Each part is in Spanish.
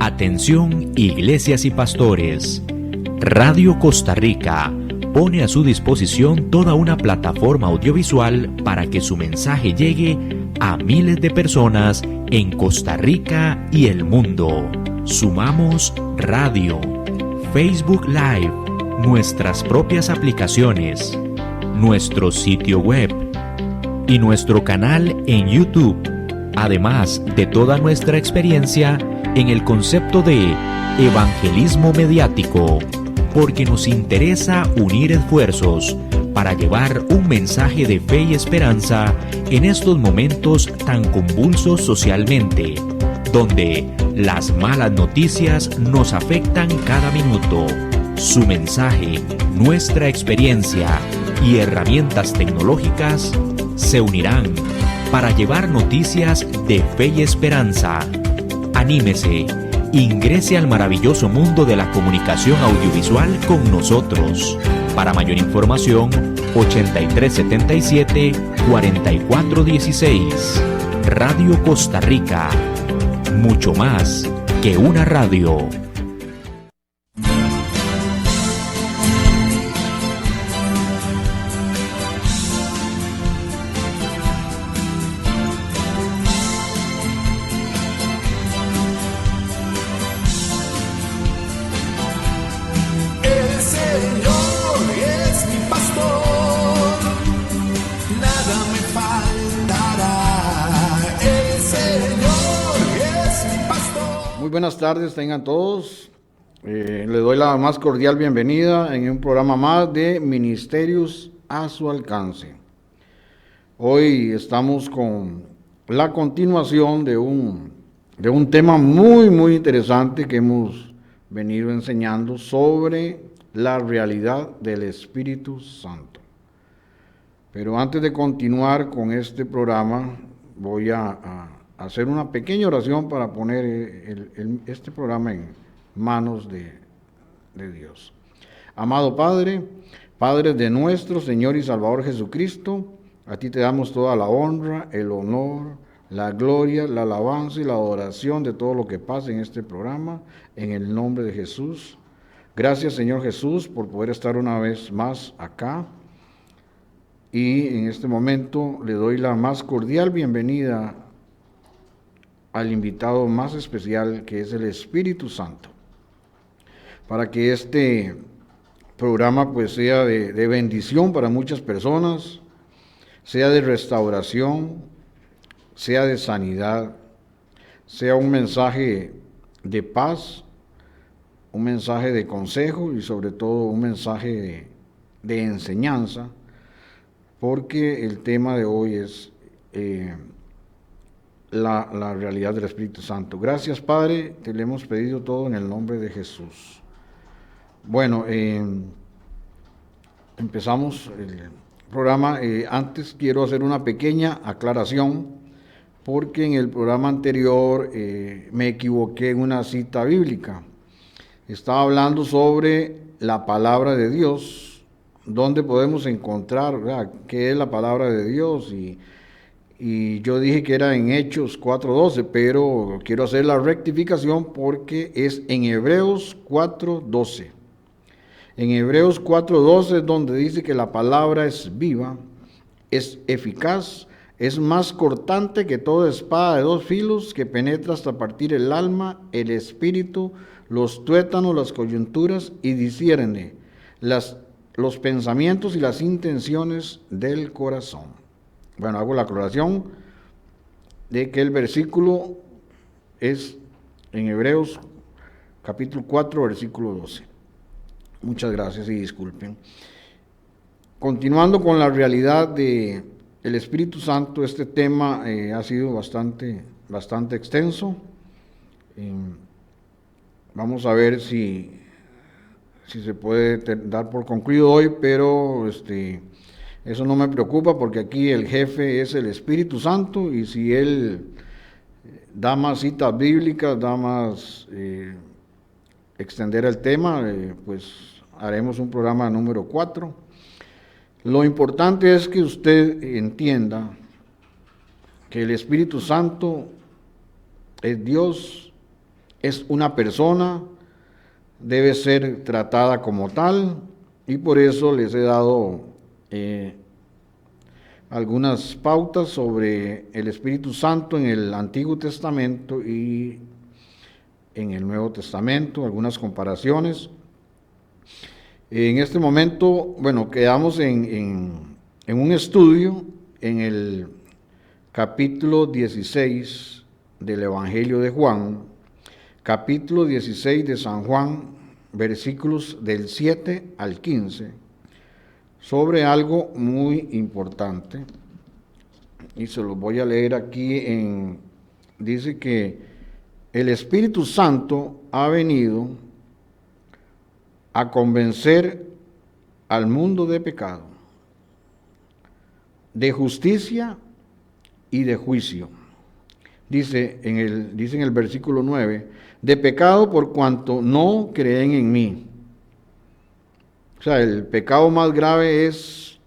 Atención, iglesias y pastores. Radio Costa Rica pone a su disposición toda una plataforma audiovisual para que su mensaje llegue a miles de personas en Costa Rica y el mundo. Sumamos radio, Facebook Live, nuestras propias aplicaciones, nuestro sitio web y nuestro canal en YouTube, además de toda nuestra experiencia en el concepto de evangelismo mediático, porque nos interesa unir esfuerzos para llevar un mensaje de fe y esperanza en estos momentos tan convulsos socialmente, donde las malas noticias nos afectan cada minuto. Su mensaje, nuestra experiencia y herramientas tecnológicas se unirán para llevar noticias de fe y esperanza. Anímese, ingrese al maravilloso mundo de la comunicación audiovisual con nosotros. Para mayor información, 8377-4416. Radio Costa Rica. Mucho más que una radio. Buenas tardes, tengan todos. Le doy la más cordial bienvenida en un programa más de Ministerios a su alcance. Hoy estamos con la continuación de un tema muy interesante que hemos venido enseñando sobre la realidad del Espíritu Santo. Pero antes de continuar con este programa, voy a hacer una pequeña oración para poner este programa en manos de Dios. Amado Padre, Padre de nuestro Señor y Salvador Jesucristo, a ti te damos toda la honra, el honor, la gloria, la alabanza y la adoración de todo lo que pasa en este programa, en el nombre de Jesús. Gracias, Señor Jesús, por poder estar una vez más acá. Y en este momento le doy la más cordial bienvenida al invitado más especial, que es el Espíritu Santo, para que este programa pues sea de bendición para muchas personas, sea de restauración, sea de sanidad, sea un mensaje de paz, un mensaje de consejo y sobre todo un mensaje de enseñanza, porque el tema de hoy es la realidad del Espíritu Santo. Gracias, Padre, te le hemos pedido todo en el nombre de Jesús. Bueno, empezamos el programa. Antes quiero hacer una pequeña aclaración, porque en el programa anterior me equivoqué en una cita bíblica. Estaba hablando sobre la palabra de Dios, dónde podemos encontrar, ¿verdad?, qué es la palabra de Dios, y yo dije que era en Hechos 4:12, pero quiero hacer la rectificación porque es en Hebreos 4:12. En Hebreos 4:12 es donde dice que la palabra es viva, es eficaz, es más cortante que toda espada de dos filos, que penetra hasta partir el alma, el espíritu, los tuétanos, las coyunturas, y discierne los pensamientos y las intenciones del corazón. Bueno, hago la aclaración de que el versículo es en Hebreos capítulo 4, versículo 12. Muchas gracias y disculpen. Continuando con la realidad del Espíritu Santo, este tema ha sido bastante extenso. Vamos a ver si se puede dar por concluido hoy, pero eso no me preocupa, porque aquí el jefe es el Espíritu Santo, y si Él da más citas bíblicas, da más extender el tema, pues haremos un programa número 4. Lo importante es que usted entienda que el Espíritu Santo es Dios, es una persona, debe ser tratada como tal, y por eso les he dado algunas pautas sobre el Espíritu Santo en el Antiguo Testamento y en el Nuevo Testamento, algunas comparaciones. En este momento, bueno, quedamos en un estudio en el capítulo 16 del Evangelio de Juan, capítulo 16 de San Juan, versículos del 7 al 15, sobre algo muy importante. Y se los voy a leer aquí. Dice que el Espíritu Santo ha venido a convencer al mundo de pecado, de justicia y de juicio. Dice en el versículo 9, de pecado por cuanto no creen en mí. O sea, el pecado más grave es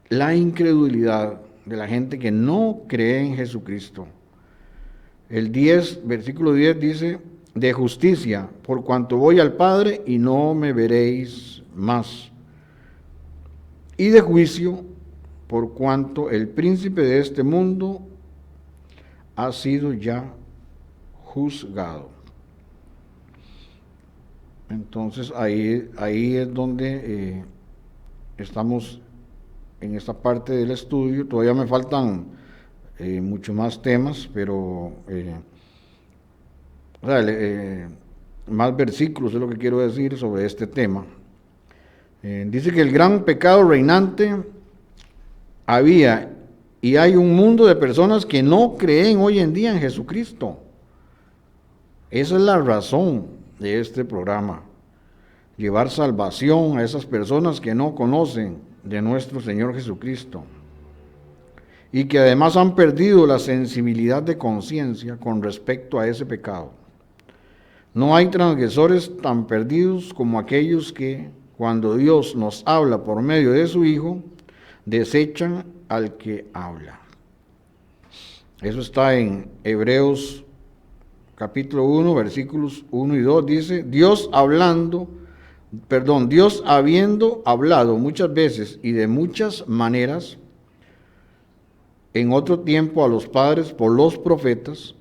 la incredulidad de la gente que no cree en Jesucristo. El versículo 10 dice, de justicia, por cuanto voy al Padre y no me veréis más. Y de juicio, por cuanto el príncipe de este mundo ha sido ya juzgado. Entonces ahí es donde estamos en esta parte del estudio. Todavía me faltan muchos más temas, pero más versículos es lo que quiero decir sobre este tema. Dice que el gran pecado reinante había y hay un mundo de personas que no creen hoy en día en Jesucristo. Esa es la razón de este programa, llevar salvación a esas personas que no conocen de nuestro Señor Jesucristo y que además han perdido la sensibilidad de conciencia con respecto a ese pecado. No hay transgresores tan perdidos como aquellos que, cuando Dios nos habla por medio de su Hijo, desechan al que habla. Eso está en Hebreos capítulo 1, versículos 1 y 2, dice, Dios habiendo hablado muchas veces y de muchas maneras, en otro tiempo a los padres por los profetas,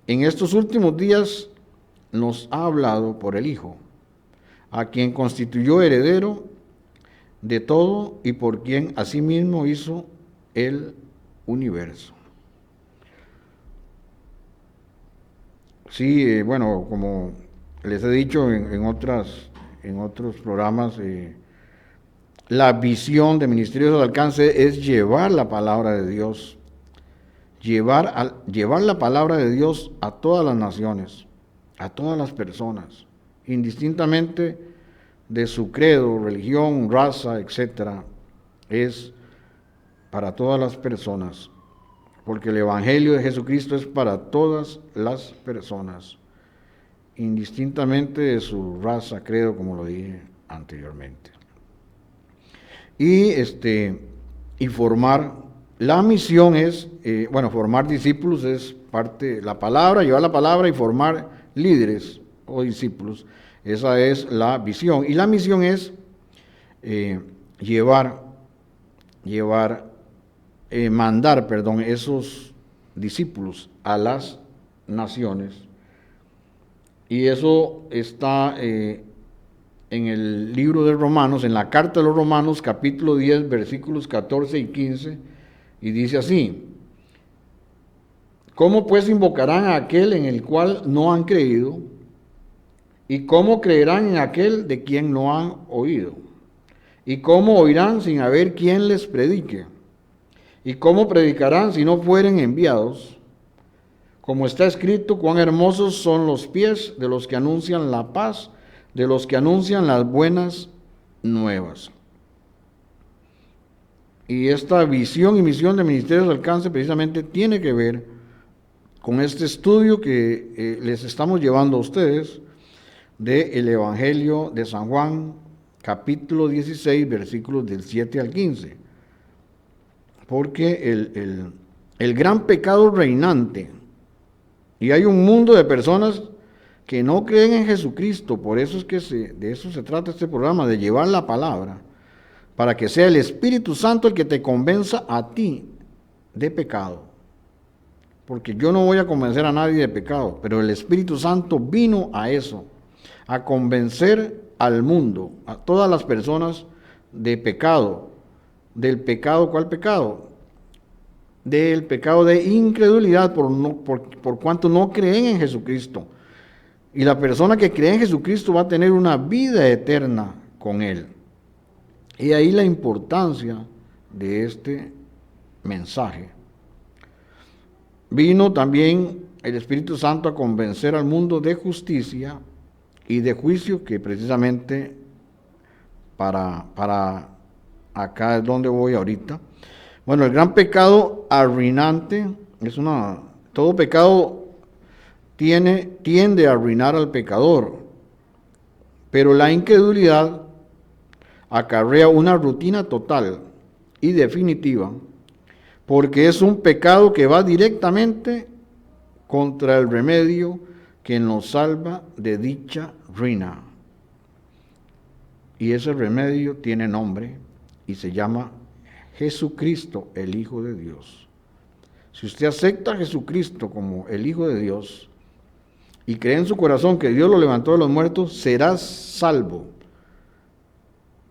en estos últimos días nos ha hablado por el Hijo, a quien constituyó heredero de todo y por quien asimismo hizo el universo. Sí, bueno, como les he dicho en otros programas, la visión de Ministerios al Alcance es llevar la palabra de Dios, llevar la palabra de Dios a todas las naciones, a todas las personas, indistintamente de su credo, religión, raza, etcétera, es para todas las personas, porque el Evangelio de Jesucristo es para todas las personas, indistintamente de su raza, credo, como lo dije anteriormente. Y formar, la misión es, formar discípulos es parte, la palabra, llevar la palabra y formar líderes o discípulos. Esa es la visión. Y la misión es mandar esos discípulos a las naciones. Y eso está en el libro de Romanos, en la carta de los Romanos, capítulo 10, versículos 14 y 15, y dice así: ¿cómo pues invocarán a aquel en el cual no han creído? ¿Y cómo creerán en aquel de quien no han oído? ¿Y cómo oirán sin haber quien les predique? ¿Y cómo predicarán si no fueren enviados? Como está escrito, cuán hermosos son los pies de los que anuncian la paz, de los que anuncian las buenas nuevas. Y esta visión y misión de Ministerios de Alcance precisamente tiene que ver con este estudio que les estamos llevando a ustedes del Evangelio de San Juan, capítulo 16, versículos del 7 al 15. Porque el gran pecado reinante, y hay un mundo de personas que no creen en Jesucristo, por eso es que de eso se trata este programa, de llevar la palabra, para que sea el Espíritu Santo el que te convenza a ti de pecado. Porque yo no voy a convencer a nadie de pecado, pero el Espíritu Santo vino a eso, a convencer al mundo, a todas las personas de pecado. ¿Del pecado cuál pecado? Del pecado de incredulidad por cuanto no creen en Jesucristo. Y la persona que cree en Jesucristo va a tener una vida eterna con Él. Y ahí la importancia de este mensaje. Vino también el Espíritu Santo a convencer al mundo de justicia y de juicio, que precisamente para acá es donde voy ahorita. Bueno, el gran pecado arruinante todo pecado tiende a arruinar al pecador, pero la incredulidad acarrea una rutina total y definitiva, porque es un pecado que va directamente contra el remedio que nos salva de dicha ruina. Y ese remedio tiene nombre y se llama Jesucristo, el Hijo de Dios. Si usted acepta a Jesucristo como el Hijo de Dios y cree en su corazón que Dios lo levantó de los muertos, serás salvo.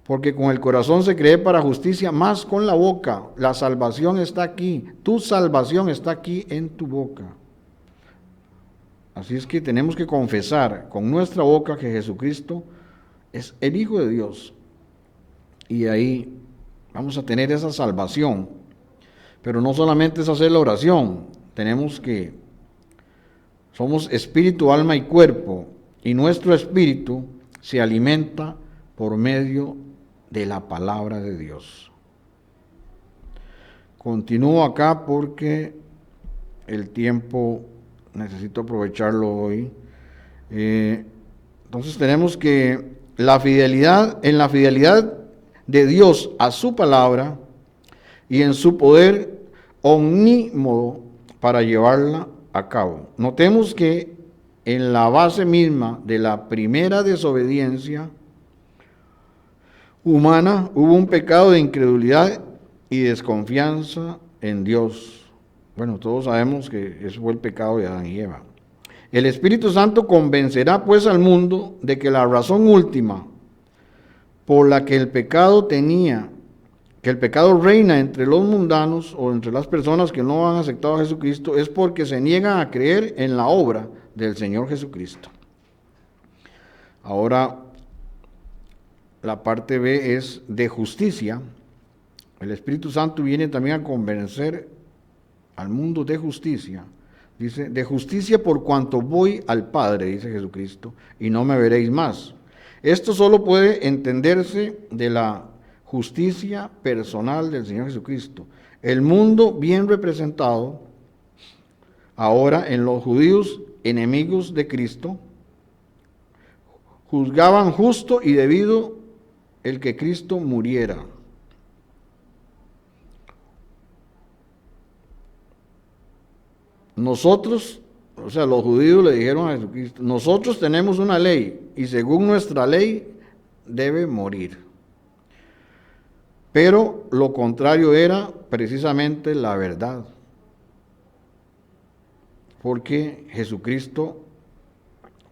Porque con el corazón se cree para justicia, más con la boca. La salvación está aquí. Tu salvación está aquí en tu boca. Así es que tenemos que confesar con nuestra boca que Jesucristo es el Hijo de Dios. Y ahí vamos a tener esa salvación. Pero no solamente es hacer la oración. Somos espíritu, alma y cuerpo. Y nuestro espíritu se alimenta por medio de la palabra de Dios. Continúo acá porque el tiempo necesito aprovecharlo hoy. Entonces tenemos que en la fidelidad de Dios a su palabra y en su poder omnímodo para llevarla a cabo. Notemos que en la base misma de la primera desobediencia humana hubo un pecado de incredulidad y desconfianza en Dios. Bueno, todos sabemos que ese fue el pecado de Adán y Eva. El Espíritu Santo convencerá pues al mundo de que la razón última por la que el pecado reina entre los mundanos o entre las personas que no han aceptado a Jesucristo es porque se niegan a creer en la obra del Señor Jesucristo. Ahora, la parte B es de justicia. El Espíritu Santo viene también a convencer al mundo de justicia. Dice, de justicia por cuanto voy al Padre, dice Jesucristo, y no me veréis más. Esto solo puede entenderse de la justicia personal del Señor Jesucristo. El mundo bien representado ahora en los judíos enemigos de Cristo juzgaban justo y debido el que Cristo muriera. Nosotros, o sea, los judíos le dijeron a Jesucristo, nosotros tenemos una ley y según nuestra ley debe morir. Pero lo contrario era precisamente la verdad. Porque Jesucristo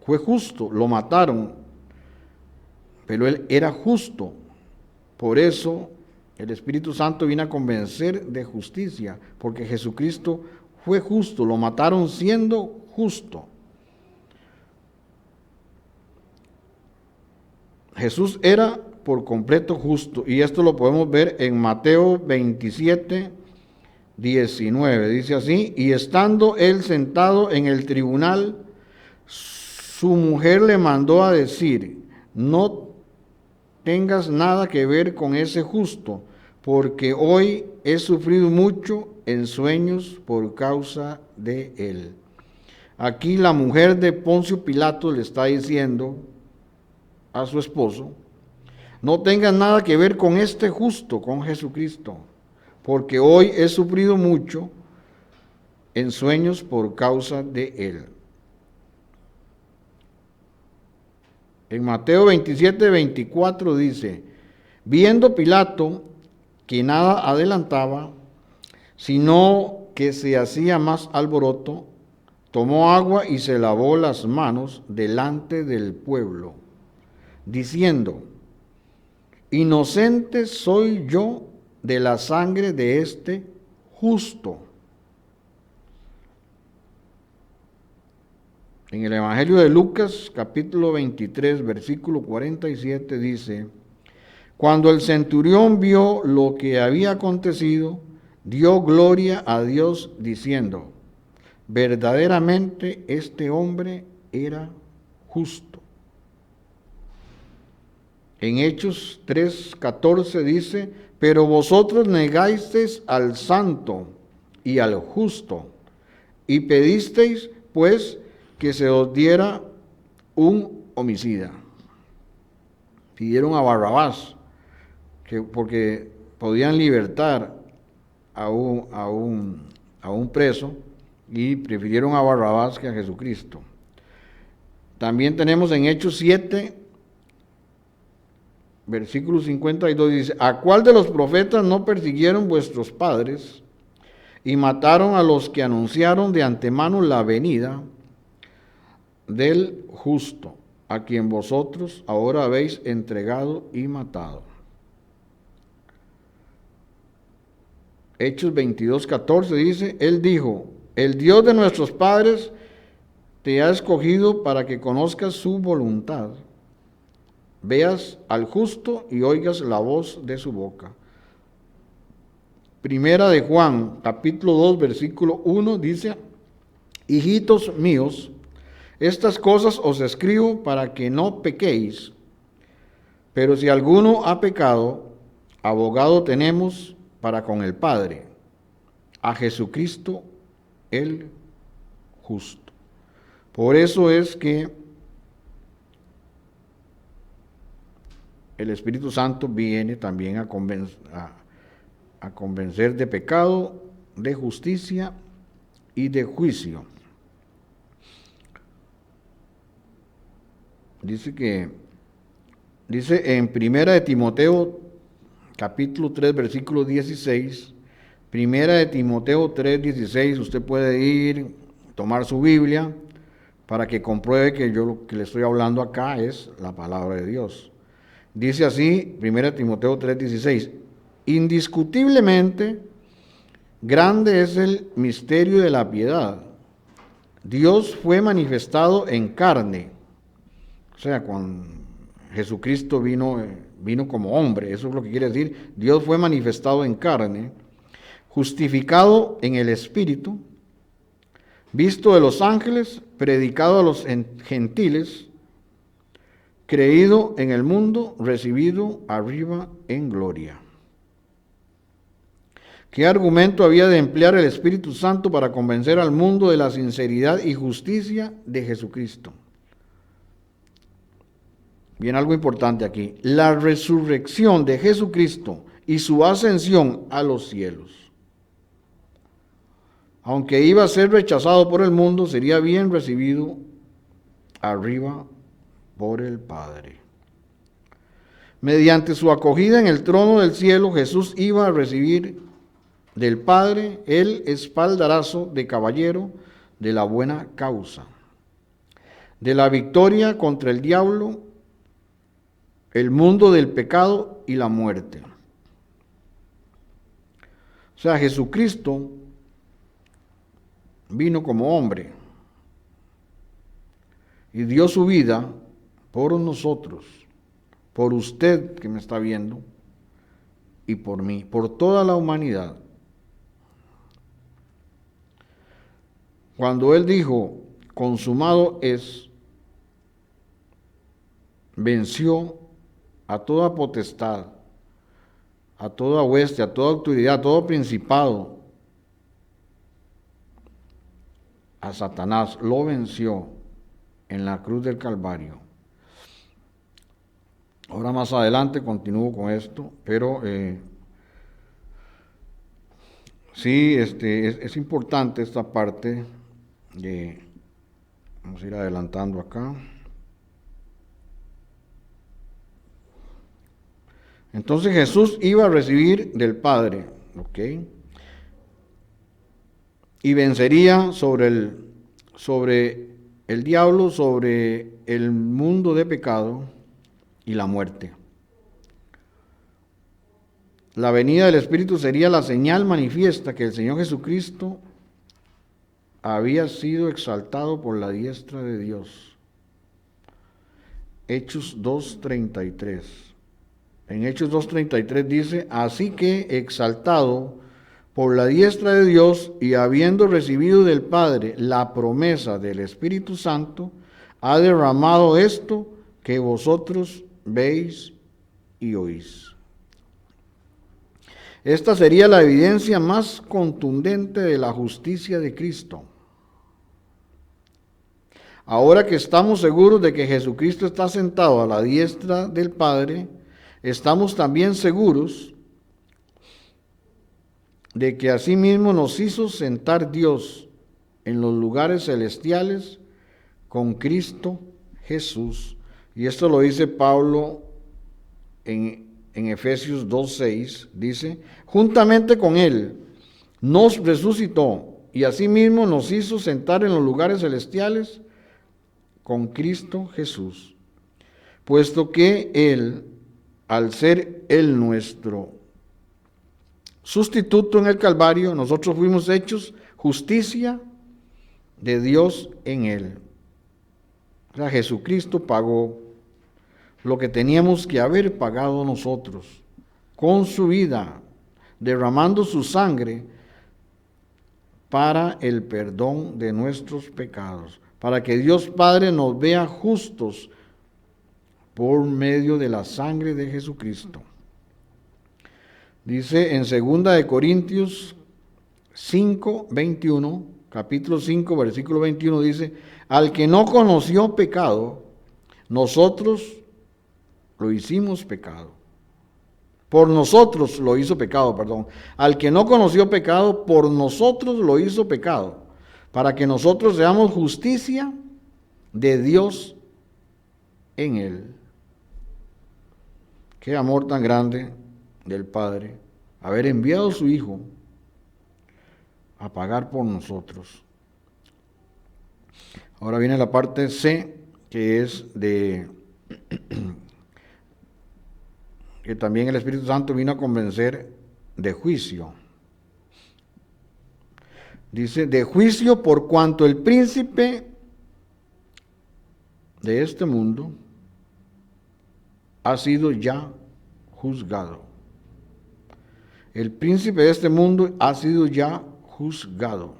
fue justo, lo mataron, pero Él era justo. Por eso el Espíritu Santo viene a convencer de justicia, porque Jesucristo fue justo, lo mataron siendo justo. Jesús era por completo justo, y esto lo podemos ver en Mateo 27, 19. Dice así, y estando él sentado en el tribunal, su mujer le mandó a decir, no tengas nada que ver con ese justo, porque hoy he sufrido mucho en sueños por causa de él. Aquí la mujer de Poncio Pilato le está diciendo a su esposo, no tengas nada que ver con este justo, con Jesucristo, porque hoy he sufrido mucho en sueños por causa de él. En Mateo 27, 24 dice, viendo Pilato que nada adelantaba, sino que se hacía más alboroto, tomó agua y se lavó las manos delante del pueblo, diciendo, inocente soy yo de la sangre de este justo. En el Evangelio de Lucas, capítulo 23, versículo 47, dice, cuando el centurión vio lo que había acontecido, dio gloria a Dios diciendo, verdaderamente este hombre era justo. En Hechos 3:14 dice, pero vosotros negasteis al santo y al justo, y pedisteis pues que se os diera un homicida. Pidieron a Barrabás, porque podían libertar a un preso, y prefirieron a Barrabás que a Jesucristo. También tenemos en Hechos 7, versículo 52, dice, ¿a cuál de los profetas no persiguieron vuestros padres y mataron a los que anunciaron de antemano la venida del justo, a quien vosotros ahora habéis entregado y matado? Hechos 22:14 dice, él dijo, el Dios de nuestros padres te ha escogido para que conozcas su voluntad, veas al justo y oigas la voz de su boca. Primera de Juan, capítulo 2, versículo 1 dice, hijitos míos, estas cosas os escribo para que no pequéis, pero si alguno ha pecado, abogado tenemos para con el Padre, a Jesucristo el justo. Por eso es que el Espíritu Santo viene también a convencer de pecado, de justicia y de juicio. Dice en Primera de Timoteo, capítulo 3, versículo 16, Primera de Timoteo 3, 16, usted puede ir, tomar su Biblia, para que compruebe que yo lo que le estoy hablando acá es la palabra de Dios. Dice así, 1 Timoteo 3:16, indiscutiblemente grande es el misterio de la piedad. Dios fue manifestado en carne. O sea, cuando Jesucristo vino como hombre, eso es lo que quiere decir. Dios fue manifestado en carne, justificado en el Espíritu, visto de los ángeles, predicado a los gentiles, creído en el mundo, recibido arriba en gloria. ¿Qué argumento había de emplear el Espíritu Santo para convencer al mundo de la sinceridad y justicia de Jesucristo? Bien, algo importante aquí. La resurrección de Jesucristo y su ascensión a los cielos. Aunque iba a ser rechazado por el mundo, sería bien recibido arriba por el Padre. Mediante su acogida en el trono del cielo, Jesús iba a recibir del Padre el espaldarazo de caballero de la buena causa, de la victoria contra el diablo, el mundo del pecado y la muerte. O sea, Jesucristo vino como hombre y dio su vida por nosotros, por usted que me está viendo y por mí, por toda la humanidad. Cuando Él dijo, consumado es, venció a toda potestad, a toda hueste, a toda autoridad, a todo principado, a Satanás, lo venció en la cruz del Calvario. Ahora más adelante continúo con esto, pero sí, es importante esta parte. Vamos a ir adelantando acá. Entonces Jesús iba a recibir del Padre, ¿ok? Y vencería sobre el diablo, sobre el mundo de pecado y la muerte. La venida del Espíritu sería la señal manifiesta que el Señor Jesucristo había sido exaltado por la diestra de Dios. Hechos 2:33. En Hechos 2:33 dice, así que exaltado por la diestra de Dios y habiendo recibido del Padre la promesa del Espíritu Santo, ha derramado esto que vosotros veis y oís. Esta sería la evidencia más contundente de la justicia de Cristo. Ahora que estamos seguros de que Jesucristo está sentado a la diestra del Padre, estamos también seguros de que asimismo nos hizo sentar Dios en los lugares celestiales con Cristo Jesús. Y esto lo dice Pablo en Efesios 2:6, dice, juntamente con Él nos resucitó y asimismo nos hizo sentar en los lugares celestiales con Cristo Jesús, puesto que Él, al ser Él nuestro sustituto en el Calvario, nosotros fuimos hechos justicia de Dios en Él. O sea, Jesucristo pagó lo que teníamos que haber pagado nosotros con su vida, derramando su sangre para el perdón de nuestros pecados, para que Dios Padre nos vea justos por medio de la sangre de Jesucristo. Dice en 2 Corintios 5:21, capítulo 5, versículo 21, dice, al que no conoció pecado, nosotros lo hicimos pecado. Por nosotros lo hizo pecado, perdón. Al que no conoció pecado, por nosotros lo hizo pecado, para que nosotros seamos justicia de Dios en Él. Qué amor tan grande del Padre, haber enviado a su Hijo a pagar por nosotros. Ahora viene la parte C, que es de que también el Espíritu Santo vino a convencer de juicio. Dice, de juicio por cuanto el príncipe de este mundo ha sido ya juzgado. El príncipe de este mundo ha sido ya juzgado.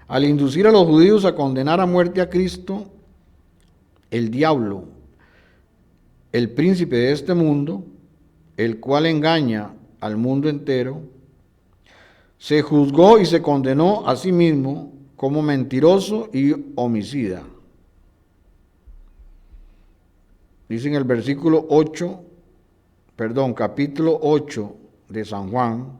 Al inducir a los judíos a condenar a muerte a Cristo, el diablo, el príncipe de este mundo, el cual engaña al mundo entero, se juzgó y se condenó a sí mismo como mentiroso y homicida. Dice en el versículo 8, capítulo 8 de San Juan,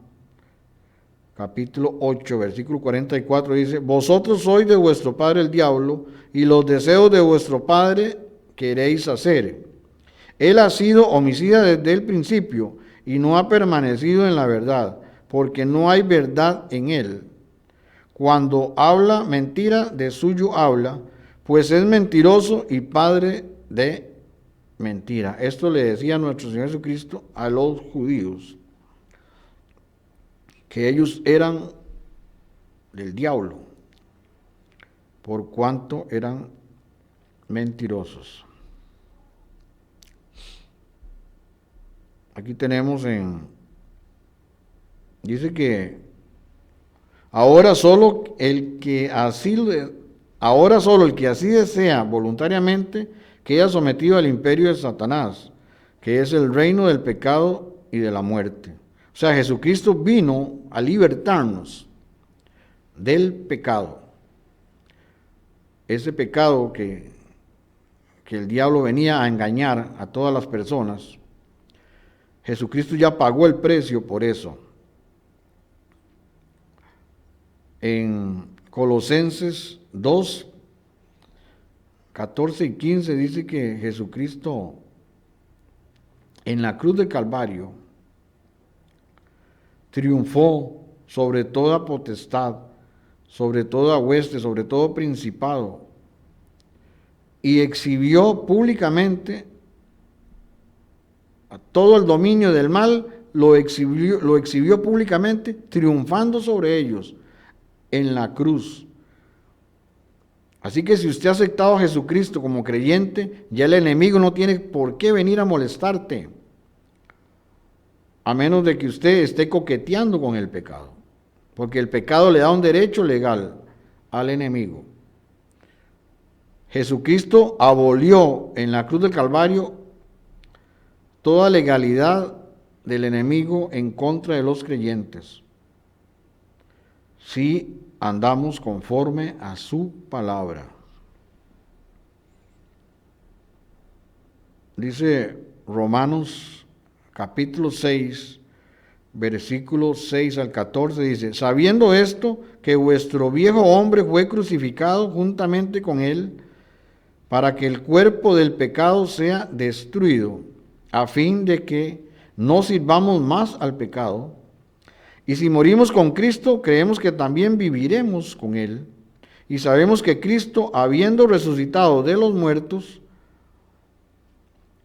capítulo 8, versículo 44, dice, vosotros sois de vuestro padre el diablo, y los deseos de vuestro padre queréis hacer. Él ha sido homicida desde el principio, y no ha permanecido en la verdad, porque no hay verdad en él. Cuando habla mentira, de suyo habla, pues es mentiroso y padre de mentira. Esto le decía nuestro Señor Jesucristo a los judíos, que ellos eran del diablo, por cuanto eran mentirosos. Aquí tenemos dice que ahora solo el que así desea voluntariamente queda sometido al imperio de Satanás, que es el reino del pecado y de la muerte. O sea, Jesucristo vino a libertarnos del pecado. Ese pecado que el diablo venía a engañar a todas las personas, Jesucristo ya pagó el precio por eso. En Colosenses 2, 14 y 15 dice que Jesucristo en la cruz del Calvario, triunfó sobre toda potestad, sobre toda hueste, sobre todo principado, y exhibió públicamente a todo el dominio del mal, lo exhibió públicamente, triunfando sobre ellos en la cruz. Así que si usted ha aceptado a Jesucristo como creyente, ya el enemigo no tiene por qué venir a molestarte, a menos de que usted esté coqueteando con el pecado, porque el pecado le da un derecho legal al enemigo. Jesucristo abolió en la cruz del Calvario toda legalidad del enemigo en contra de los creyentes, si andamos conforme a su palabra. Dice Romanos capítulo 6, versículos 6 al 14, dice: sabiendo esto, que vuestro viejo hombre fue crucificado juntamente con él, para que el cuerpo del pecado sea destruido, a fin de que no sirvamos más al pecado. Y si morimos con Cristo, creemos que también viviremos con él. Y sabemos que Cristo, habiendo resucitado de los muertos,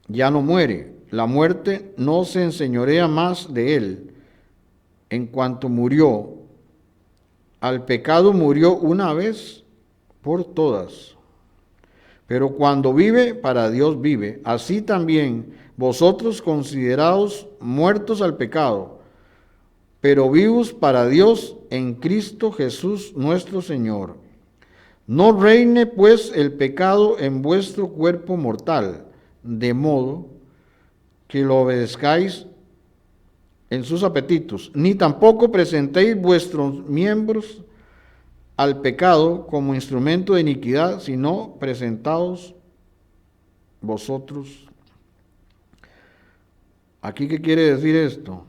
ya no muere. La muerte no se enseñorea más de él. En cuanto murió, al pecado murió una vez por todas. Pero cuando vive, para Dios vive. Así también vosotros, considerados muertos al pecado, pero vivos para Dios en Cristo Jesús nuestro Señor. No reine pues el pecado en vuestro cuerpo mortal, de modo que lo obedezcáis en sus apetitos, ni tampoco presentéis vuestros miembros al pecado como instrumento de iniquidad, sino presentaos vosotros. ¿Aquí qué quiere decir esto?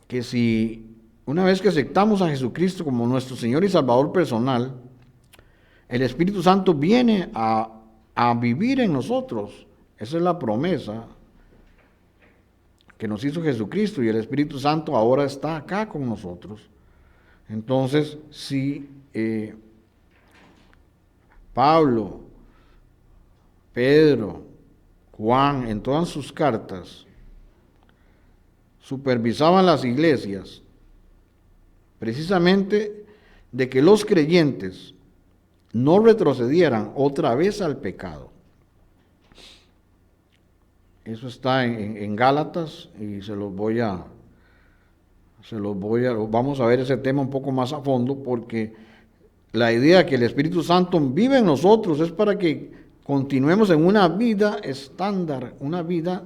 Que si una vez que aceptamos a Jesucristo como nuestro Señor y Salvador personal, el Espíritu Santo viene a vivir en nosotros. Esa es la promesa que nos hizo Jesucristo, y el Espíritu Santo ahora está acá con nosotros. Entonces, si Pablo, Pedro, Juan, en todas sus cartas, supervisaban las iglesias, precisamente de que los creyentes no retrocedieran otra vez al pecado. Eso está en Gálatas, y vamos a ver ese tema un poco más a fondo, porque la idea que el Espíritu Santo vive en nosotros es para que continuemos en una vida estándar, una vida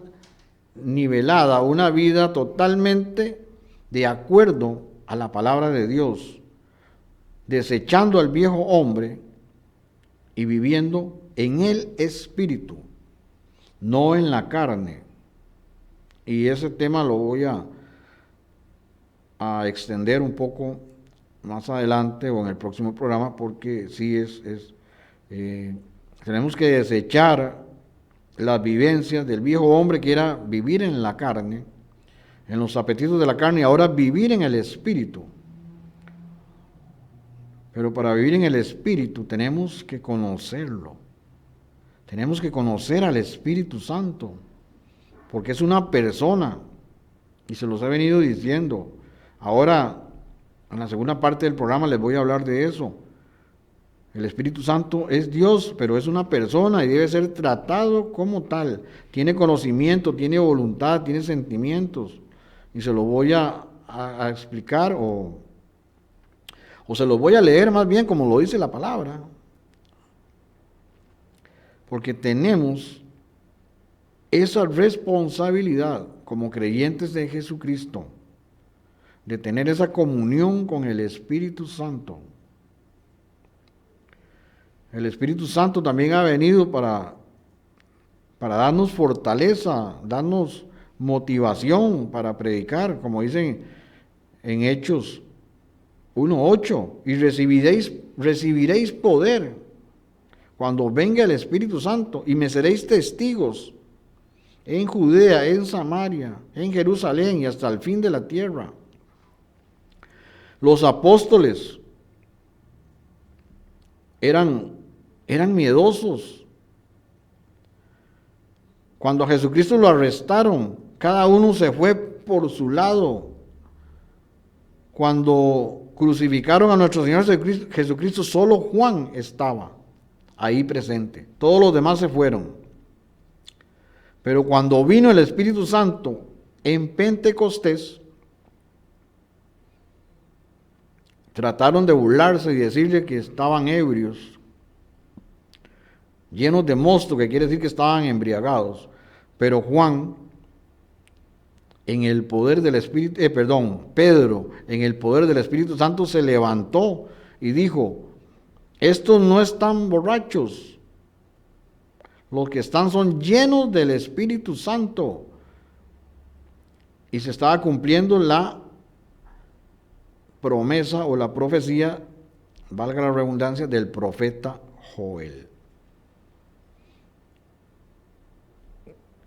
nivelada, una vida totalmente de acuerdo a la palabra de Dios, desechando al viejo hombre y viviendo en el Espíritu, no en la carne. Y ese tema lo voy a extender un poco más adelante o en el próximo programa, porque sí tenemos que desechar las vivencias del viejo hombre, que era vivir en la carne, en los apetitos de la carne, y ahora vivir en el Espíritu. Pero para vivir en el Espíritu tenemos que conocerlo. Tenemos que conocer al Espíritu Santo, porque es una persona, y se los he venido diciendo. Ahora, en la segunda parte del programa les voy a hablar de eso. El Espíritu Santo es Dios, pero es una persona y debe ser tratado como tal. Tiene conocimiento, tiene voluntad, tiene sentimientos. Y se lo voy a explicar o se lo voy a leer más bien como lo dice la palabra. Porque tenemos esa responsabilidad como creyentes de Jesucristo, de tener esa comunión con el Espíritu Santo. El Espíritu Santo también ha venido para darnos fortaleza, darnos motivación para predicar, como dicen en Hechos 1:8, y recibiréis poder cuando venga el Espíritu Santo, y me seréis testigos en Judea, en Samaria, en Jerusalén y hasta el fin de la tierra. Los apóstoles eran miedosos. Cuando a Jesucristo lo arrestaron, cada uno se fue por su lado. Cuando crucificaron a nuestro Señor Jesucristo, solo Juan estaba ahí presente. Todos los demás se fueron. Pero cuando vino el Espíritu Santo en Pentecostés, trataron de burlarse y decirle que estaban ebrios, llenos de mosto, que quiere decir que estaban embriagados. Pero Juan, en el poder del Espíritu, Pedro, en el poder del Espíritu Santo se levantó y dijo: estos no están borrachos, los que están son llenos del Espíritu Santo. Y se estaba cumpliendo la promesa o la profecía, valga la redundancia, del profeta Joel.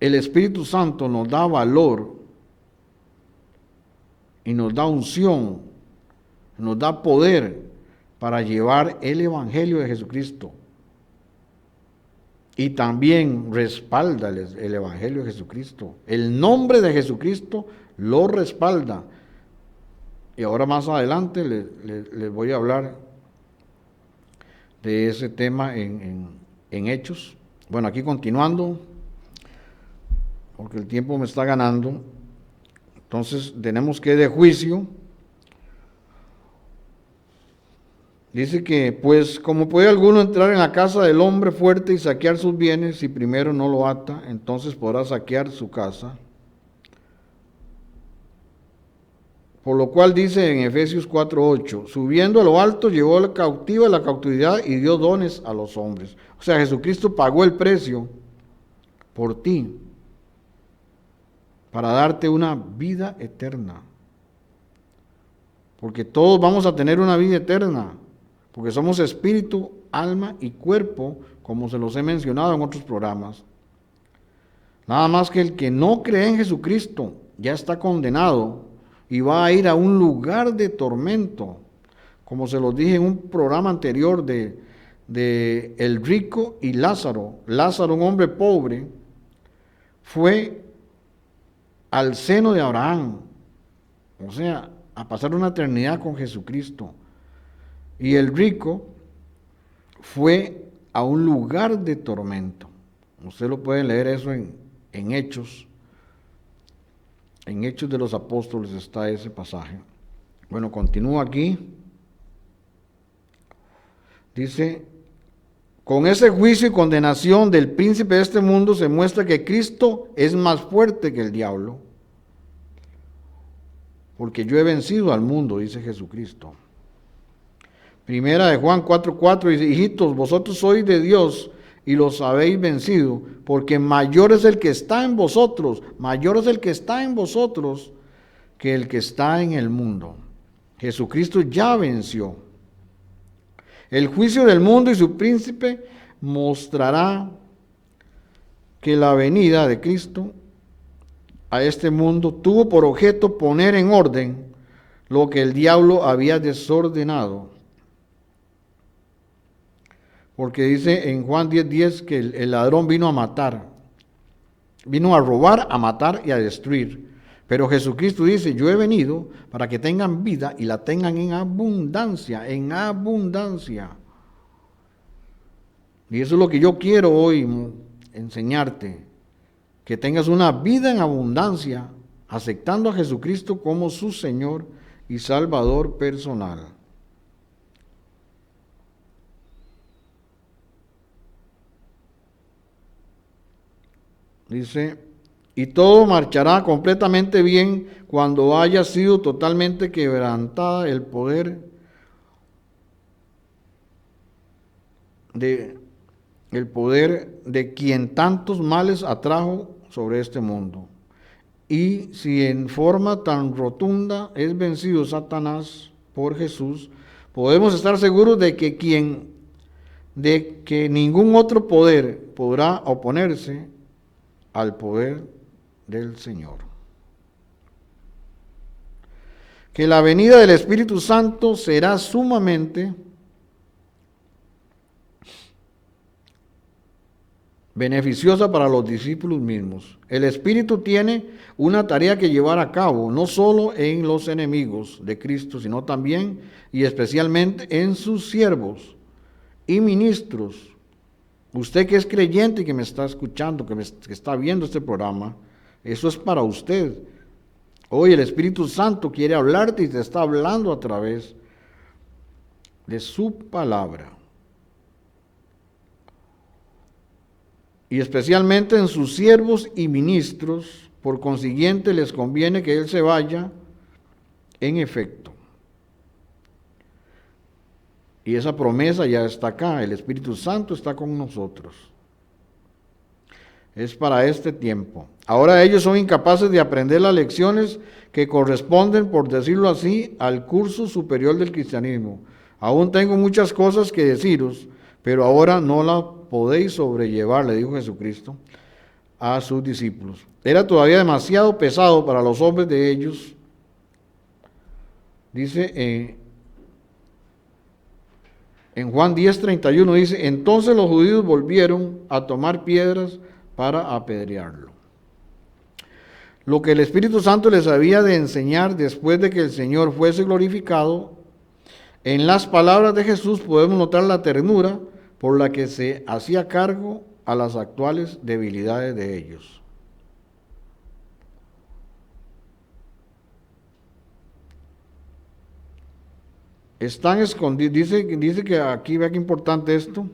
El Espíritu Santo nos da valor y nos da unción, nos da poder para llevar el Evangelio de Jesucristo. Y también respalda el Evangelio de Jesucristo. El nombre de Jesucristo lo respalda. Y ahora más adelante les voy a hablar de ese tema en Hechos. Bueno, aquí continuando, porque el tiempo me está ganando. Entonces tenemos que de juicio. Dice que, pues, como puede alguno entrar en la casa del hombre fuerte y saquear sus bienes, si primero no lo ata, entonces podrá saquear su casa. Por lo cual dice en Efesios 4:8, subiendo a lo alto llevó la cautiva a la cautividad y dio dones a los hombres. O sea, Jesucristo pagó el precio por ti para darte una vida eterna. Porque todos vamos a tener una vida eterna, porque somos espíritu, alma y cuerpo, como se los he mencionado en otros programas. Nada más que el que no cree en Jesucristo ya está condenado y va a ir a un lugar de tormento, como se los dije en un programa anterior de el rico y Lázaro. Lázaro, un hombre pobre, fue al seno de Abraham, o sea, a pasar una eternidad con Jesucristo. Y el rico fue a un lugar de tormento. Usted lo puede leer eso en Hechos. En Hechos de los Apóstoles está ese pasaje. Bueno, continúa aquí. Dice: con ese juicio y condenación del príncipe de este mundo se muestra que Cristo es más fuerte que el diablo. Porque yo he vencido al mundo, dice Jesucristo. Primera de Juan 4:4 dice: hijitos, vosotros sois de Dios y los habéis vencido, porque mayor es el que está en vosotros, mayor es el que está en vosotros que el que está en el mundo. Jesucristo ya venció. El juicio del mundo y su príncipe mostrará que la venida de Cristo a este mundo tuvo por objeto poner en orden lo que el diablo había desordenado. Porque dice en Juan 10:10 que el ladrón vino a matar, vino a robar, a matar y a destruir. Pero Jesucristo dice: yo he venido para que tengan vida y la tengan en abundancia, en abundancia. Y eso es lo que yo quiero hoy enseñarte, que tengas una vida en abundancia, aceptando a Jesucristo como su Señor y Salvador personal. Dice: y todo marchará completamente bien cuando haya sido totalmente quebrantada el poder de quien tantos males atrajo sobre este mundo. Y si en forma tan rotunda es vencido Satanás por Jesús, podemos estar seguros de que ningún otro poder podrá oponerse al poder del Señor. Que la venida del Espíritu Santo será sumamente beneficiosa para los discípulos mismos. El Espíritu tiene una tarea que llevar a cabo, no solo en los enemigos de Cristo, sino también y especialmente en sus siervos y ministros. Usted que es creyente y que me está escuchando, que está viendo este programa, eso es para usted. Hoy el Espíritu Santo quiere hablarte y te está hablando a través de su palabra. Y especialmente en sus siervos y ministros, por consiguiente les conviene que Él se vaya en efecto. Y esa promesa ya está acá, el Espíritu Santo está con nosotros. Es para este tiempo. Ahora ellos son incapaces de aprender las lecciones que corresponden, por decirlo así, al curso superior del cristianismo. Aún tengo muchas cosas que deciros, pero ahora no las podéis sobrellevar, le dijo Jesucristo a sus discípulos. Era todavía demasiado pesado para los hombres de ellos. Dice en Juan 10:31, dice, entonces los judíos volvieron a tomar piedras para apedrearlo. Lo que el Espíritu Santo les había de enseñar después de que el Señor fuese glorificado, en las palabras de Jesús podemos notar la ternura por la que se hacía cargo a las actuales debilidades de ellos. Están escondidos, dice que aquí vea qué importante esto.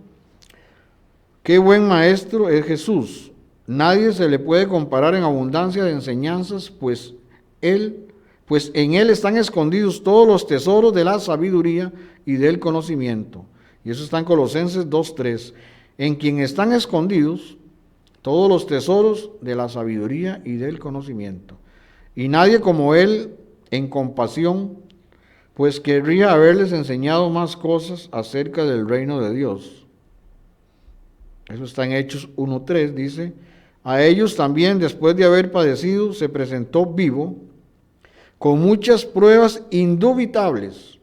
Qué buen maestro es Jesús. Nadie se le puede comparar en abundancia de enseñanzas, pues en él están escondidos todos los tesoros de la sabiduría y del conocimiento. Y eso está en Colosenses 2:3. En quien están escondidos todos los tesoros de la sabiduría y del conocimiento. Y nadie como él en compasión, pues querría haberles enseñado más cosas acerca del reino de Dios. Eso está en Hechos 1:3, dice, a ellos también después de haber padecido se presentó vivo, con muchas pruebas indubitables,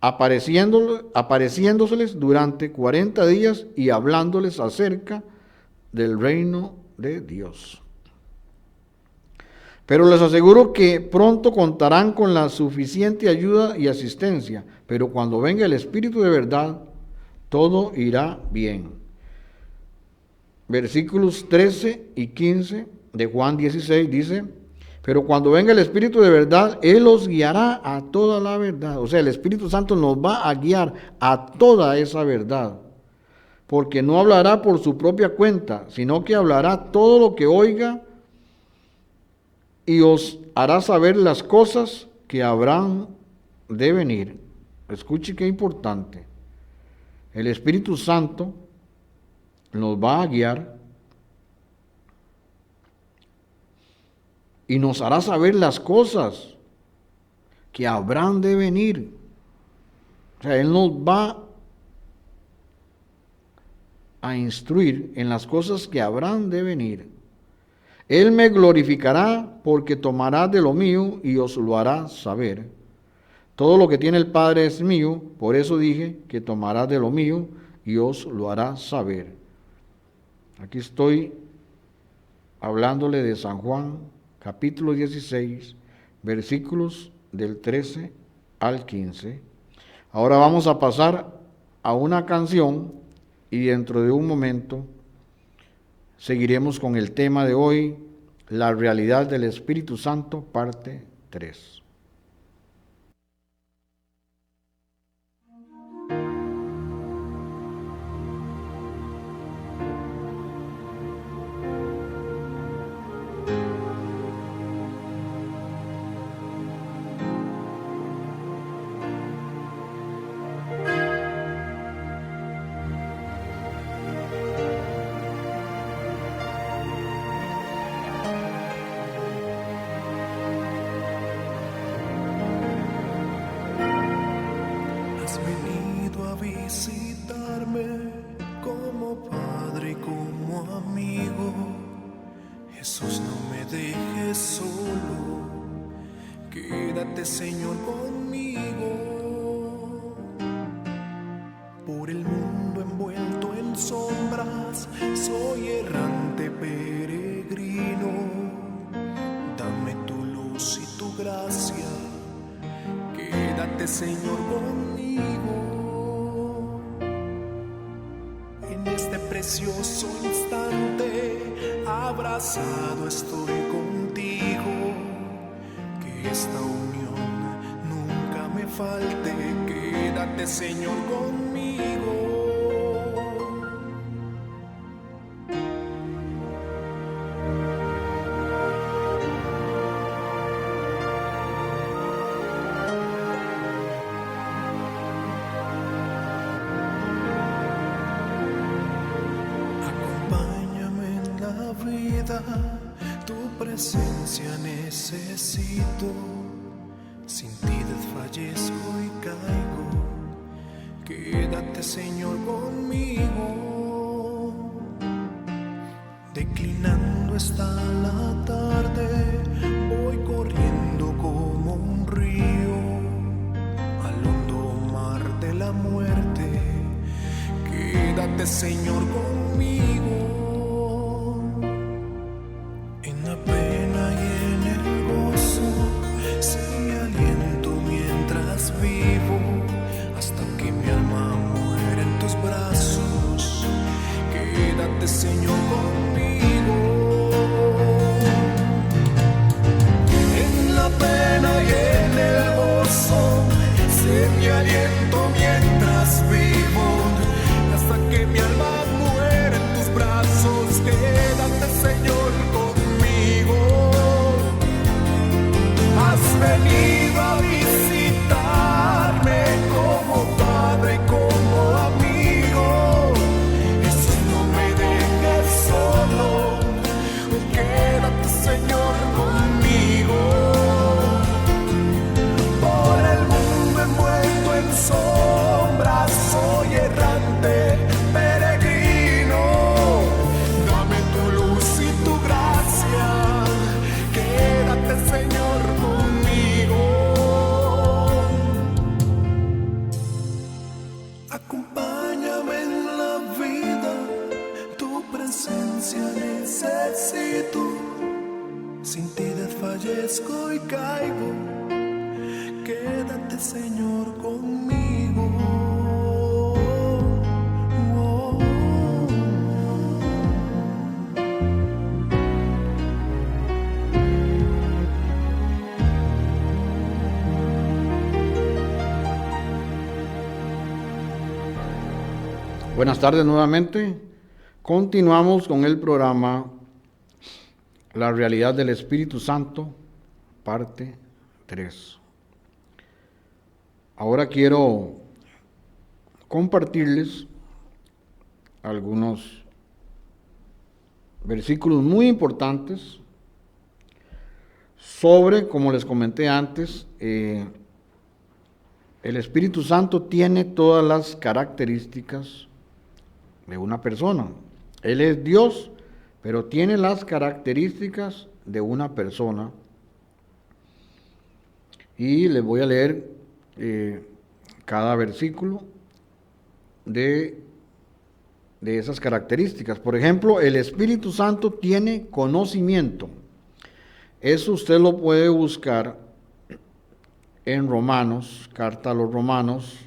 apareciéndoseles durante 40 días y hablándoles acerca del reino de Dios. Pero les aseguro que pronto contarán con la suficiente ayuda y asistencia, pero cuando venga el Espíritu de verdad, todo irá bien. Versículos 13 y 15 de Juan 16 dice, pero cuando venga el Espíritu de verdad, Él os guiará a toda la verdad. O sea, el Espíritu Santo nos va a guiar a toda esa verdad, porque no hablará por su propia cuenta, sino que hablará todo lo que oiga y os hará saber las cosas que habrán de venir. Escuche qué importante. El Espíritu Santo nos va a guiar y nos hará saber las cosas que habrán de venir. O sea, Él nos va a instruir en las cosas que habrán de venir. Él me glorificará porque tomará de lo mío y os lo hará saber. Todo lo que tiene el Padre es mío, por eso dije que tomará de lo mío y os lo hará saber. Aquí estoy hablándole de San Juan, capítulo 16, versículos del 13 al 15. Ahora vamos a pasar a una canción y dentro de un momento seguiremos con el tema de hoy, la realidad del Espíritu Santo, parte 3. Visitarme como padre y como amigo. Jesús, no me dejes solo, quédate, Señor, conmigo. Por el mundo envuelto en sombras, soy errante peregrino. Dame tu luz y tu gracia, quédate, Señor, conmigo. En este precioso instante, abrazado estoy contigo. Que esta unión nunca me falte, quédate, Señor, conmigo. Tu presencia necesito, sin ti desfallezco y caigo. Quédate, Señor, conmigo. Declinando está la tarde, voy corriendo como un río al hondo mar de la muerte. Quédate, Señor, conmigo. Vivo hasta que mi alma muera en tus brazos. Quédate, Señor, conmigo. En la pena y en el gozo, sé mi aliento mientras vivo, hasta que mi alma muera en tus brazos. Quédate, Señor, conmigo. Has venido a visitarme como padre, como amigo. Jesús, no me dejes solo, quédate, Señor, conmigo. Por el mundo envuelto en sombras, soy errante peregrino. Dame tu luz y tu gracia, quédate, Señor, conmigo. Acompáñame en la vida, tu presencia necesito. Sin ti desfallezco y caigo. Quédate, Señor, conmigo. Oh. Buenas tardes nuevamente. Continuamos con el programa La realidad del Espíritu Santo, parte 3. Ahora quiero compartirles algunos versículos muy importantes sobre, como les comenté antes, el Espíritu Santo tiene todas las características de una persona. Él es Dios, pero tiene las características de una persona. Y les voy a leer cada versículo de esas características. Por ejemplo, el Espíritu Santo tiene conocimiento. Eso usted lo puede buscar en Romanos, carta a los Romanos,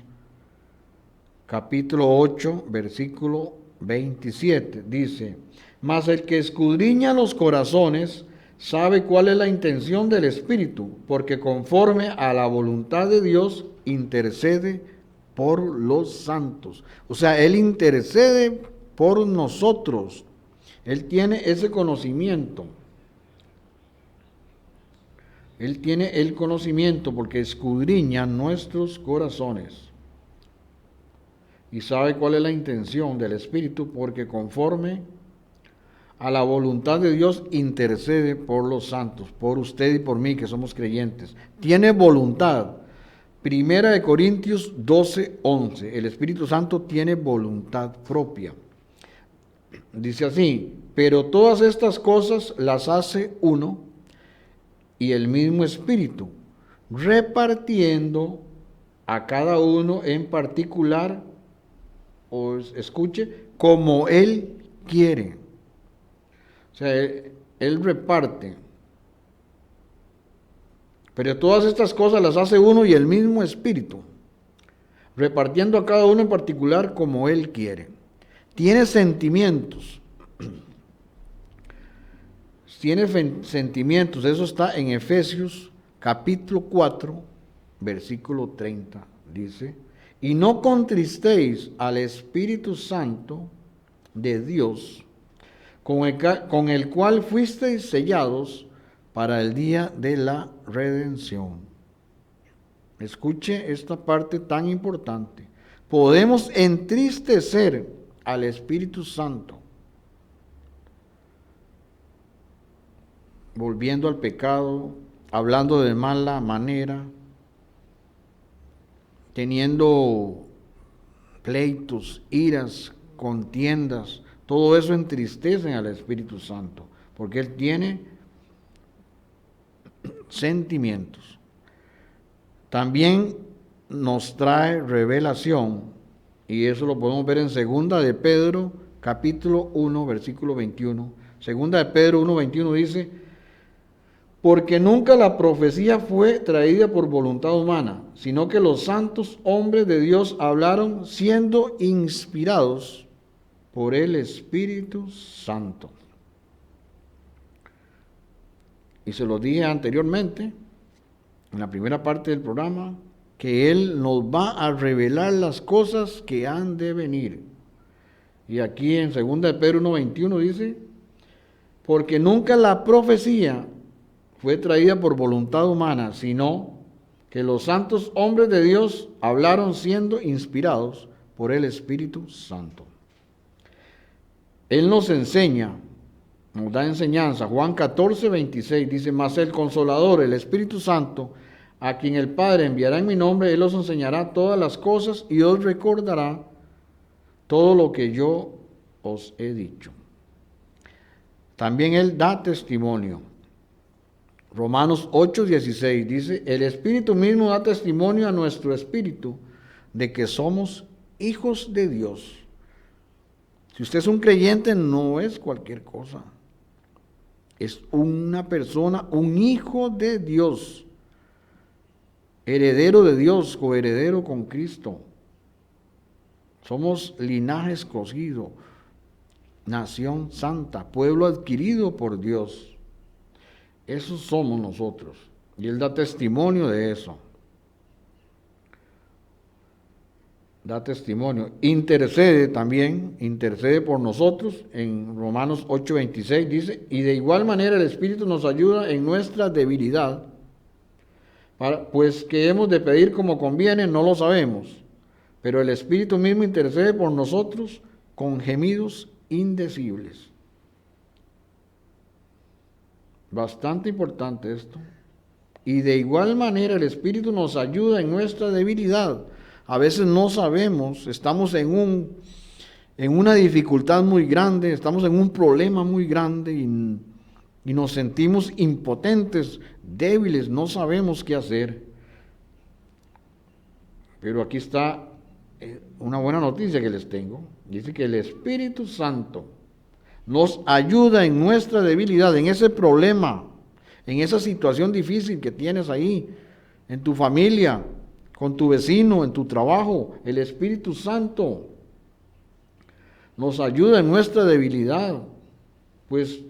capítulo 8, versículo 27. Dice: mas el que escudriña los corazones sabe cuál es la intención del Espíritu, porque conforme a la voluntad de Dios intercede por los santos. O sea, Él intercede por nosotros. Él tiene ese conocimiento. Él tiene el conocimiento porque escudriña nuestros corazones. Y sabe cuál es la intención del Espíritu, porque conforme a la voluntad de Dios intercede por los santos, por usted y por mí que somos creyentes. Tiene voluntad. Primera de Corintios 12:11. El Espíritu Santo tiene voluntad propia. Dice así: pero todas estas cosas las hace uno y el mismo Espíritu, repartiendo a cada uno en particular, o escuche, como Él quiere. O sea, Él reparte. Pero todas estas cosas las hace uno y el mismo Espíritu, repartiendo a cada uno en particular como Él quiere. Tiene sentimientos. Tiene sentimientos. Eso está en Efesios capítulo 4, versículo 30. Dice, y no contristéis al Espíritu Santo de Dios, con el cual fuisteis sellados para el día de la redención. Escuche esta parte tan importante. Podemos entristecer al Espíritu Santo, volviendo al pecado, hablando de mala manera, teniendo pleitos, iras, contiendas. Todo eso entristece al Espíritu Santo, porque Él tiene sentimientos. También nos trae revelación, y eso lo podemos ver en 2 de Pedro, capítulo 1, versículo 21. 2 de Pedro 1, 21 dice, porque nunca la profecía fue traída por voluntad humana, sino que los santos hombres de Dios hablaron siendo inspirados por el Espíritu Santo. Y se lo dije anteriormente, en la primera parte del programa, que Él nos va a revelar las cosas que han de venir. Y aquí en 2 de Pedro 1:21 dice, porque nunca la profecía fue traída por voluntad humana, sino que los santos hombres de Dios hablaron siendo inspirados por el Espíritu Santo. Él nos enseña, nos da enseñanza. Juan 14:26 dice, mas el Consolador, el Espíritu Santo, a quien el Padre enviará en mi nombre, Él os enseñará todas las cosas y os recordará todo lo que yo os he dicho. También Él da testimonio. Romanos 8:16 dice, el Espíritu mismo da testimonio a nuestro espíritu de que somos hijos de Dios. Si usted es un creyente, no es cualquier cosa. Es una persona, un hijo de Dios, heredero de Dios, coheredero con Cristo. Somos linaje escogido, nación santa, pueblo adquirido por Dios. Esos somos nosotros. Y Él da testimonio de eso. Da testimonio. Intercede también, intercede por nosotros. En Romanos 8:26 dice, y de igual manera el Espíritu nos ayuda en nuestra debilidad, pues que hemos de pedir como conviene, no lo sabemos. Pero el Espíritu mismo intercede por nosotros con gemidos indecibles. Bastante importante esto. Y de igual manera el Espíritu nos ayuda en nuestra debilidad. A veces no sabemos, estamos en una dificultad muy grande, estamos en un problema muy grande y nos sentimos impotentes, débiles, no sabemos qué hacer. Pero aquí está una buena noticia que les tengo. Dice que el Espíritu Santo nos ayuda en nuestra debilidad, en ese problema, en esa situación difícil que tienes ahí, en tu familia, con tu vecino, en tu trabajo. El Espíritu Santo nos ayuda en nuestra debilidad. Pues,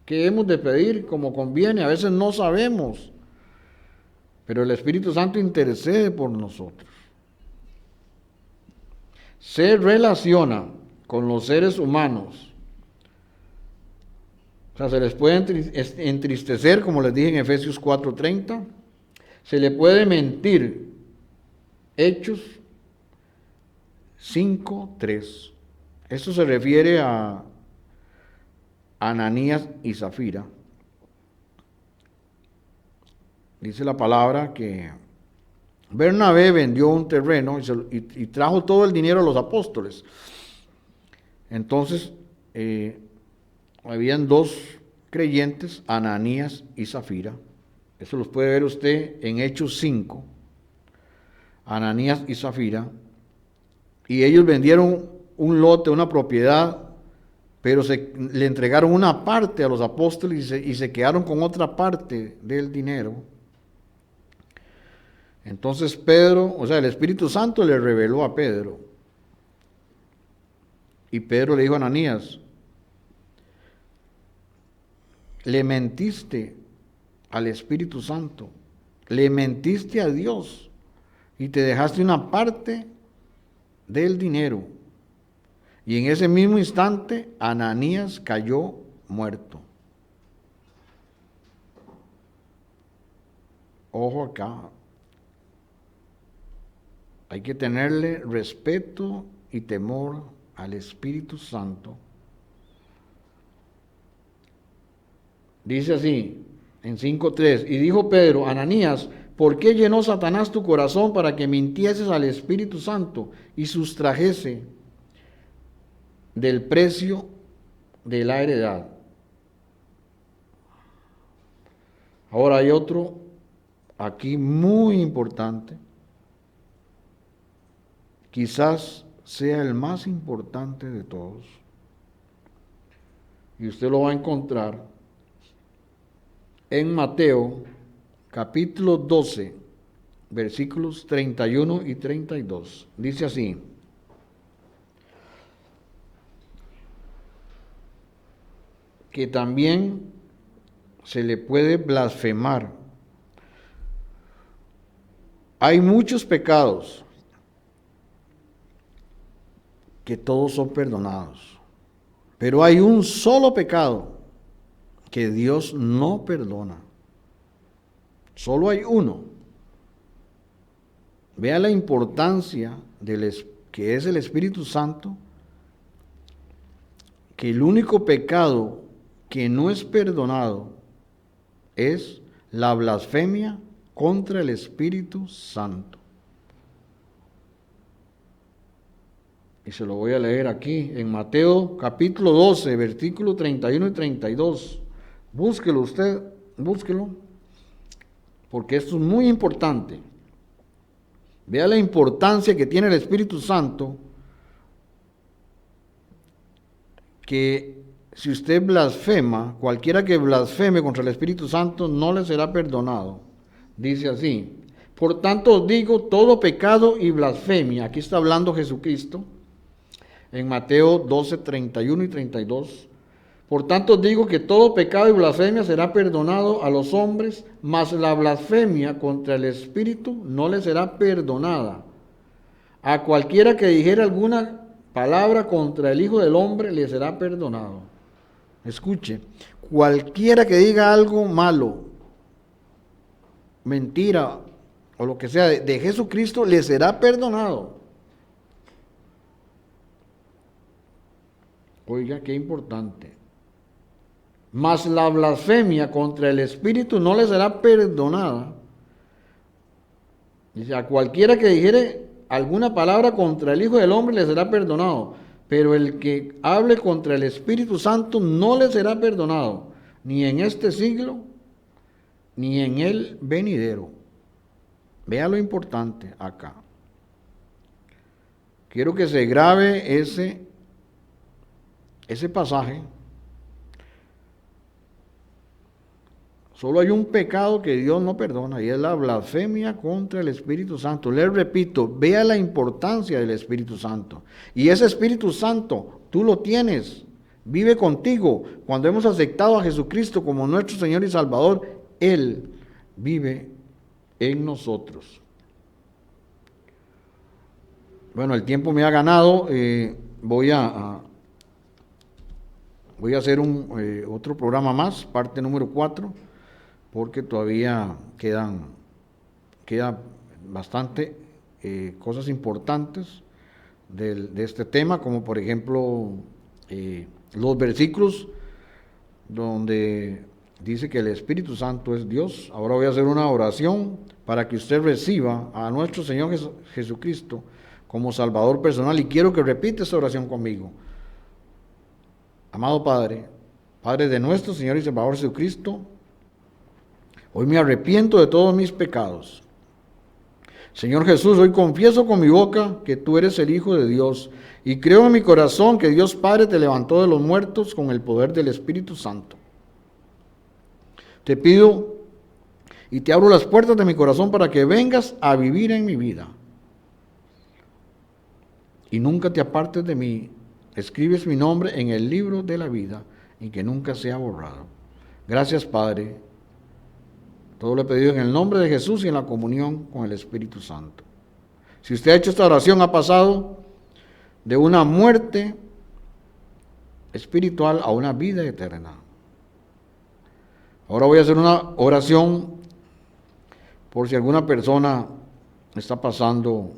¿qué hemos de pedir como conviene? A veces no sabemos, pero el Espíritu Santo intercede por nosotros. Se relaciona con los seres humanos. O sea, se les puede entristecer, como les dije en Efesios 4:30. Se le puede mentir. Hechos 5:3. Esto se refiere a Ananías y Zafira. Dice la palabra que Bernabé vendió un terreno y trajo todo el dinero a los apóstoles. Entonces, habían dos creyentes, Ananías y Zafira. Eso los puede ver usted en Hechos 5. Ananías y Zafira. Y ellos vendieron un lote, una propiedad, pero le entregaron una parte a los apóstoles y se quedaron con otra parte del dinero. Entonces Pedro, o sea, el Espíritu Santo le reveló a Pedro. Y Pedro le dijo a Ananías, le mentiste al Espíritu Santo, le mentiste a Dios y te dejaste una parte del dinero. Y en ese mismo instante, Ananías cayó muerto. Ojo acá. Hay que tenerle respeto y temor al Espíritu Santo. Dice así, en 5:3, y dijo Pedro, Ananías, ¿por qué llenó Satanás tu corazón para que mintieses al Espíritu Santo y sustrajese del precio de la heredad? Ahora hay otro aquí muy importante, quizás sea el más importante de todos, y usted lo va a encontrar en Mateo capítulo 12, versículos 31 y 32. Dice así, que también se le puede blasfemar. Hay muchos pecados que todos son perdonados, pero hay un solo pecado que Dios no perdona. Solo hay uno. Vea la importancia que es el Espíritu Santo, que el único pecado que no es perdonado es la blasfemia contra el Espíritu Santo. Y se lo voy a leer aquí en Mateo capítulo 12, versículos 31 y 32. Búsquelo usted, búsquelo, porque esto es muy importante. Vea la importancia que tiene el Espíritu Santo, que si usted blasfema, cualquiera que blasfeme contra el Espíritu Santo no le será perdonado. Dice así, por tanto os digo, todo pecado y blasfemia, aquí está hablando Jesucristo, en Mateo 12, 31 y 32, por tanto os digo que todo pecado y blasfemia será perdonado a los hombres, mas la blasfemia contra el Espíritu no le será perdonada. A cualquiera que dijere alguna palabra contra el Hijo del Hombre le será perdonado. Escuche, cualquiera que diga algo malo, mentira o lo que sea de Jesucristo le será perdonado. Oiga, qué importante. Mas la blasfemia contra el Espíritu no le será perdonada. Dice, a cualquiera que dijere alguna palabra contra el Hijo del Hombre le será perdonado, pero el que hable contra el Espíritu Santo no le será perdonado, ni en este siglo, ni en el venidero. Vea lo importante acá. Quiero que se grabe ese pasaje. Solo hay un pecado que Dios no perdona y es la blasfemia contra el Espíritu Santo. Les repito, vea la importancia del Espíritu Santo. Y ese Espíritu Santo, tú lo tienes, vive contigo. Cuando hemos aceptado a Jesucristo como nuestro Señor y Salvador, Él vive en nosotros. Bueno, el tiempo me ha ganado. Voy a hacer otro programa más, parte número 4. Porque todavía queda bastante cosas importantes de este tema, como por ejemplo los versículos donde dice que el Espíritu Santo es Dios. Ahora voy a hacer una oración para que usted reciba a nuestro Señor Jesucristo como Salvador personal, y quiero que repita esta oración conmigo. Amado Padre, Padre de nuestro Señor y Salvador Jesucristo, hoy me arrepiento de todos mis pecados. Señor Jesús, hoy confieso con mi boca que tú eres el Hijo de Dios y creo en mi corazón que Dios Padre te levantó de los muertos con el poder del Espíritu Santo. Te pido y te abro las puertas de mi corazón para que vengas a vivir en mi vida. Y nunca te apartes de mí. Escribes mi nombre en el libro de la vida y que nunca sea borrado. Gracias, Padre. Todo lo he pedido en el nombre de Jesús y en la comunión con el Espíritu Santo. Si usted ha hecho esta oración, ha pasado de una muerte espiritual a una vida eterna. Ahora voy a hacer una oración por si alguna persona está pasando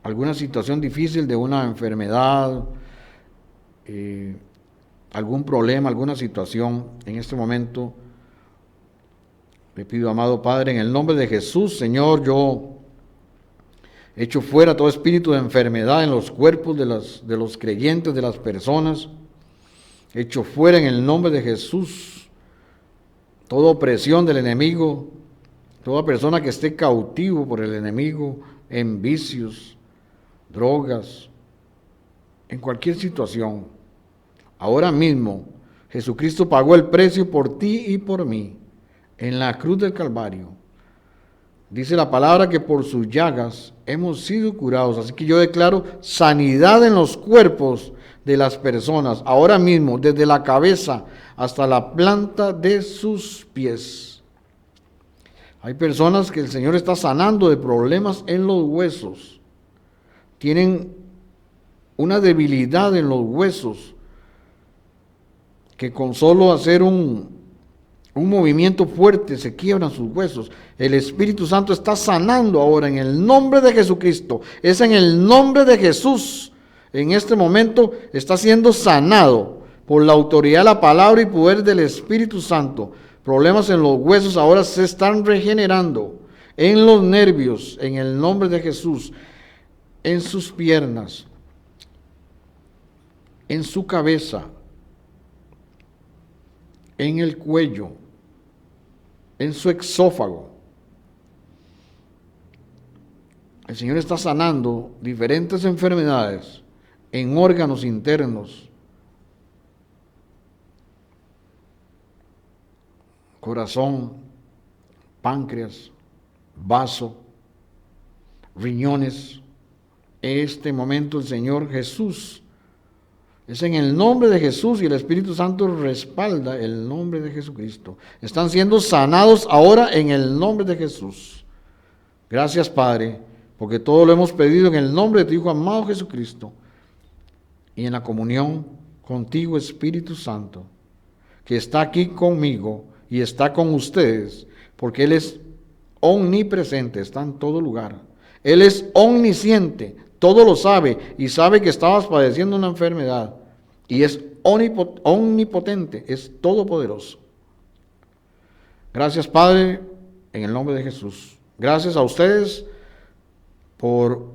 alguna situación difícil de una enfermedad, algún problema, alguna situación. En este momento le pido, amado Padre, en el nombre de Jesús, Señor, yo echo fuera todo espíritu de enfermedad en los cuerpos de los creyentes, de las personas. Echo fuera en el nombre de Jesús toda opresión del enemigo, toda persona que esté cautivo por el enemigo en vicios, drogas, en cualquier situación. Ahora mismo, Jesucristo pagó el precio por ti y por mí en la cruz del Calvario. Dice la palabra que por sus llagas hemos sido curados. Así que yo declaro sanidad en los cuerpos de las personas, ahora mismo, desde la cabeza hasta la planta de sus pies. Hay personas que el Señor está sanando de problemas en los huesos. Tienen una debilidad en los huesos que con solo hacer un movimiento fuerte se quiebran sus huesos. El Espíritu Santo está sanando ahora en el nombre de Jesucristo. Es en el nombre de Jesús. En este momento está siendo sanado por la autoridad de la palabra y poder del Espíritu Santo. Problemas en los huesos ahora se están regenerando. En los nervios, en el nombre de Jesús. En sus piernas. En su cabeza. En el cuello. En su exófago. El Señor está sanando diferentes enfermedades en órganos internos, corazón, páncreas, vaso, riñones. En este momento el Señor Jesús, es en el nombre de Jesús y el Espíritu Santo respalda el nombre de Jesucristo. Están siendo sanados ahora en el nombre de Jesús. Gracias, Padre, porque todo lo hemos pedido en el nombre de tu Hijo amado Jesucristo y en la comunión contigo, Espíritu Santo, que está aquí conmigo y está con ustedes, porque Él es omnipresente, está en todo lugar. Él es omnisciente, todo lo sabe y sabe que estabas padeciendo una enfermedad. Y es omnipotente, es todopoderoso. Gracias, Padre, en el nombre de Jesús. Gracias a ustedes por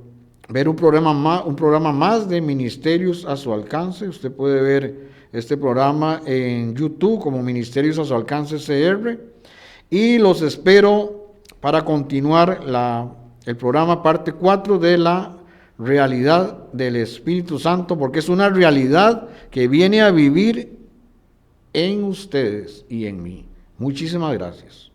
ver un programa más de Ministerios a su alcance. Usted puede ver este programa en YouTube como Ministerios a su alcance CR. Y los espero para continuar el programa parte 4 de la realidad del Espíritu Santo, porque es una realidad que viene a vivir en ustedes y en mí. Muchísimas gracias.